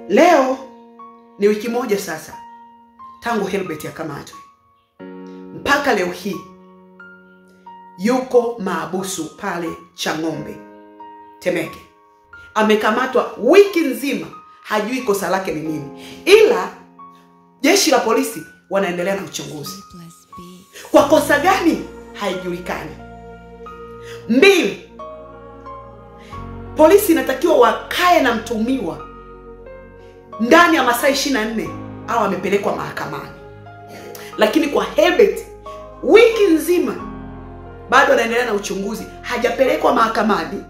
Leo ni wiki moja sasa tangu Helbeth akamatwe. Mpaka leo hii yuko maabusu pale Chang'ombe, Temeke. Amekamatwa wiki nzima, hajui kosa lake ni nini. Ila jeshi la polisi wanaendelea na uchunguzi. Kwa kosa gani haijulikani. 2, polisi inatakiwa wakae na mtuhumiwa ndani ya masaa 24 au amepelekwa mahakamani. Lakini kwa Helbeth wiki nzima bado anaendelea na uchunguzi, hajapelekwa mahakamani,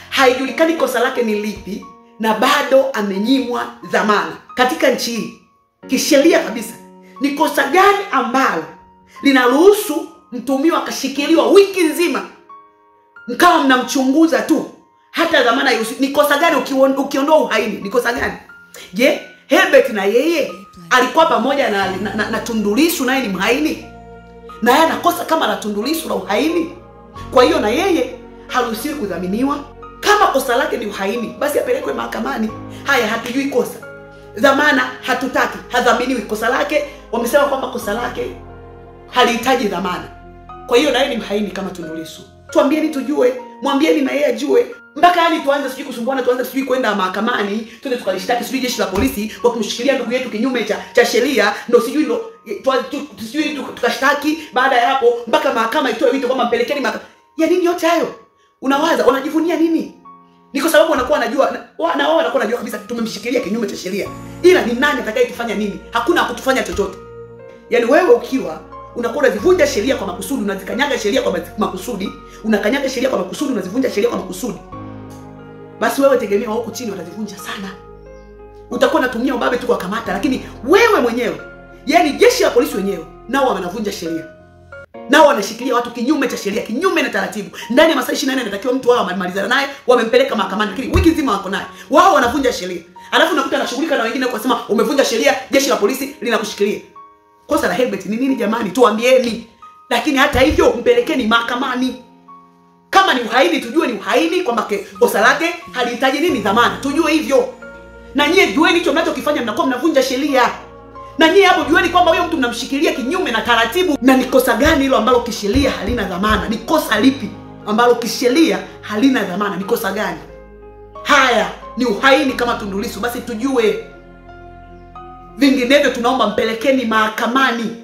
haijulikani kosa lake ni lipi, na bado amenyimwa dhamana. Katika nchi hii kisheria kabisa, ni kosa gani ambalo linaruhusu mtuhumiwa akashikiliwa wiki nzima mkawa mnamchunguza tu hata dhamana yusi? Ni kosa gani ukiondoa uhaini? Ni kosa gani? Je, Helbeth na yeye alikuwa pamoja na Tundu Lissu, naye ni mhaini? Na yeye anakosa kama la Tundu Lissu la uhaini. Kwa hiyo na yeye haruhusiwi kudhaminiwa. Kama kosa lake ni uhaini, basi apelekwe mahakamani. Haya, hatujui kosa, dhamana hatutaki, hadhaminiwi. Kosa lake wamesema kwamba kosa lake halihitaji dhamana. Kwa hiyo na yeye ni mhaini kama Tundu Lissu. Tuambieni tujue, mwambieni na yeye ajue. Mpaka yani tuanze sijui kusumbuana, tuanze sijui kwenda mahakamani, tuende tukalishtaki sijui jeshi la polisi kwa kumshikilia ndugu yetu kinyume cha sheria, ndio sijui ndio sijui tukashtaki. Baada ya hapo mpaka mahakama itoe wito kwamba mpelekeni mahakamani. Ya nini yote hayo? Unawaza wanajivunia nini? Ni kwa sababu wanakuwa wanajua, na wao wanakuwa wanajua kabisa tumemshikilia kinyume cha sheria. Ila ni nani atakayetufanya nini? Hakuna kutufanya chochote. Yaani wewe ukiwa unakuwa unazivunja sheria kwa makusudi, unazikanyaga sheria kwa makusudi, unakanyaga sheria kwa makusudi, unazivunja sheria kwa makusudi, basi wewe tegemea huko chini watazivunja sana. Utakuwa unatumia ubabe tu kwa kamata, lakini wewe mwenyewe, yani jeshi la polisi wenyewe nao wanavunja sheria. Nao wanashikilia watu kinyume cha sheria, kinyume na taratibu. Ndani ya masaa 24 inatakiwa mtu wao amemalizana naye, wamempeleka mahakamani, lakini wiki nzima wako naye. Wao wanavunja sheria. Alafu unakuta anashughulika na wengine kwa kusema umevunja sheria, jeshi la polisi linakushikilia. Kosa la Helbeth ni nini jamani? Tuambieni. Lakini hata hivyo mpelekeni mahakamani. Kama ni uhaini tujue ni uhaini, kwamba kosa lake halihitaji nini? Dhamana. Tujue hivyo. Na nyie jueni hicho mnachokifanya, mnakuwa mnavunja sheria. Na nyie hapo jueni kwamba huyo mtu mnamshikilia kinyume na taratibu. Na ni kosa gani hilo ambalo kisheria halina dhamana? Ni kosa lipi ambalo kisheria halina dhamana? Ni kosa gani? Haya, ni uhaini kama Tundu Lissu, basi tujue. Vinginevyo tunaomba mpelekeni mahakamani.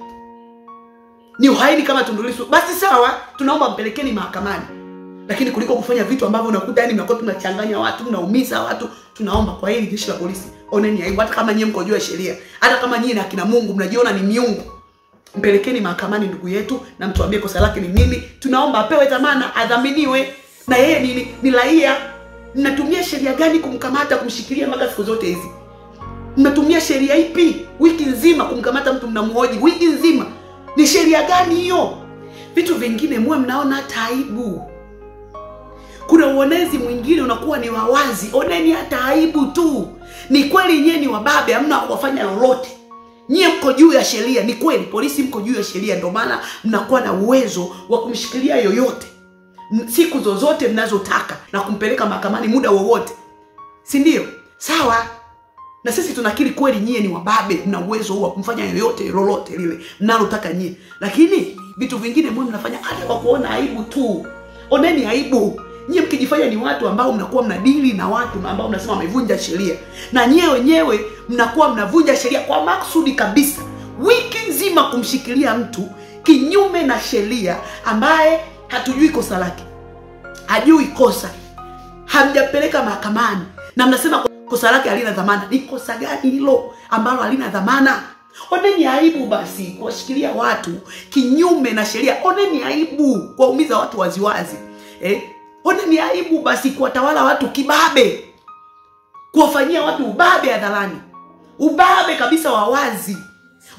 Ni uhaini kama Tundu Lissu, basi sawa, tunaomba mpelekeni mahakamani. Lakini kuliko kufanya vitu ambavyo unakuta yani mnakuwa tunachanganya watu, mnaumiza watu, tunaomba kwa hili jeshi la polisi, oneni aibu. Hata kama nyie mko juu ya sheria, hata kama nyie na kina Mungu mnajiona ni miungu, mpelekeni mahakamani ndugu yetu na mtuambie kosa lake ni nini. Tunaomba apewe dhamana, adhaminiwe. Na yeye ni raia. Mnatumia sheria gani kumkamata, kumshikilia mpaka siku zote hizi? Mnatumia sheria ipi? Wiki nzima kumkamata mtu mnamhoji wiki nzima. Ni sheria gani hiyo? Vitu vingine mwe mnaona hata aibu. Kuna uonezi mwingine unakuwa ni wawazi. Oneni hata aibu tu. Ni kweli nyie ni wababe, hamna kuwafanya lolote. Nyie mko juu ya sheria, ni kweli polisi mko juu ya sheria, ndio maana mnakuwa na uwezo wa kumshikilia yoyote siku zozote mnazotaka na kumpeleka mahakamani muda wowote. Si ndio? Sawa. Na sisi tunakiri kweli nyie ni wababe, mna uwezo wa kumfanya yoyote lolote lile mnalotaka nyie. Lakini vitu vingine mwe mnafanya hata kwa kuona aibu tu. Oneni aibu. Nyie mkijifanya ni watu ambao mnakuwa mnadili na watu ambao mnasema wamevunja sheria, na nyie wenyewe mnakuwa mnavunja sheria kwa makusudi kabisa. Wiki nzima kumshikilia mtu kinyume na sheria ambaye hatujui kosa lake. Hajui kosa. Hamjapeleka mahakamani na mnasema kosa lake halina dhamana. Ni kosa gani hilo ambalo halina dhamana? Oneni aibu basi kuwashikilia watu kinyume na sheria. Oneni aibu kuwaumiza watu waziwazi. Oneni aibu basi kuwatawala watu kibabe. Kuwafanyia watu ubabe hadharani. Ubabe kabisa wa wazi.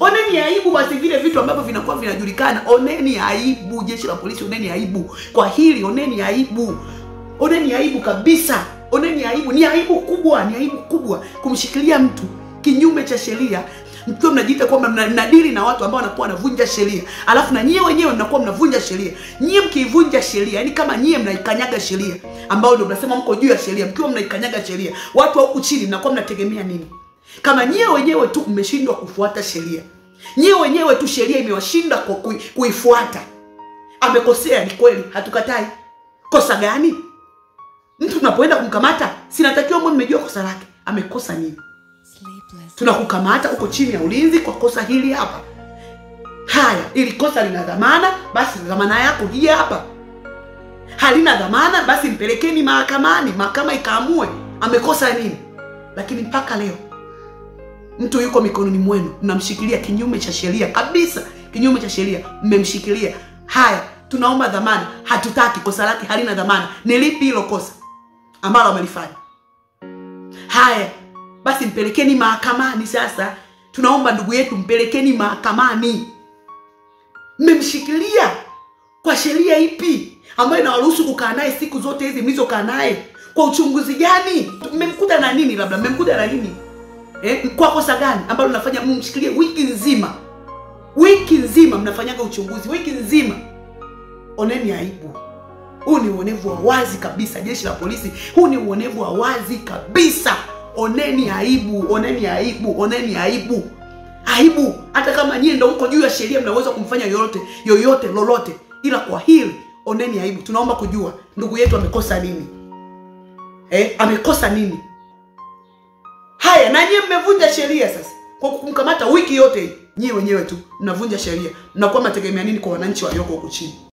Oneni aibu basi vile vitu ambavyo vinakuwa vinajulikana. Oneni aibu jeshi la polisi, oneni aibu. Kwa hili oneni aibu. Oneni aibu kabisa. Oneni aibu. Ni aibu kubwa, ni aibu kubwa kumshikilia mtu kinyume cha sheria, mkiwa mnajiita kwamba mnadili na watu ambao wanakuwa wanavunja sheria, alafu na nyie wenyewe mnakuwa mnavunja sheria. Nyie mkiivunja sheria, yani kama nyie mnaikanyaga sheria, ambao ndio mnasema mko juu ya sheria, mkiwa mnaikanyaga sheria, watu wa huku chini mnakuwa mnategemea nini? Kama nyie wenyewe tu mmeshindwa kufuata sheria, nyie wenyewe tu sheria imewashinda kwa kuifuata. Amekosea, ni kweli, hatukatai. Kosa gani? Mtu tunapoenda kumkamata, sinatakiwa mwe mmejua kosa lake. Amekosa nini? Tunakukamata uko chini ya ulinzi kwa kosa hili hapa. Haya, ili kosa lina dhamana, basi dhamana yako hii hapa. Halina dhamana, basi mpelekeni mahakamani, mahakama ikaamue amekosa nini. Lakini mpaka leo mtu yuko mikononi mwenu, mnamshikilia kinyume cha sheria kabisa, kinyume cha sheria mmemshikilia. Haya, tunaomba dhamana, hatutaki, kosa lake halina dhamana. Ni lipi hilo kosa ambalo amelifanya? Haya, basi mpelekeni mahakamani sasa. Tunaomba ndugu yetu mpelekeni mahakamani. Mmemshikilia kwa sheria ipi ambayo inawaruhusu kukaa naye siku zote hizi mlizokaa naye? Kwa uchunguzi gani? Mmemkuta na nini? Labda mmemkuta na nini? Kwa kosa gani ambalo unafanya mmshikilie wiki nzima? Wiki nzima mnafanyaga uchunguzi, wiki nzima. Oneni aibu. Huu ni uonevu wa wazi kabisa, jeshi la polisi. Huu ni uonevu wa wazi kabisa. Oneni aibu, oneni aibu, oneni aibu. Aibu. Hata kama nyie ndio mko juu ya sheria, mnaweza kumfanya yoyote lolote, ila kwa hili oneni aibu. Tunaomba kujua ndugu yetu amekosa nini? Amekosa nini? Haya, na nyie mmevunja sheria sasa kwa kumkamata wiki yote hii. Nyie wenyewe tu mnavunja sheria. Mnakuwa mategemea nini kwa wananchi walioko huko chini?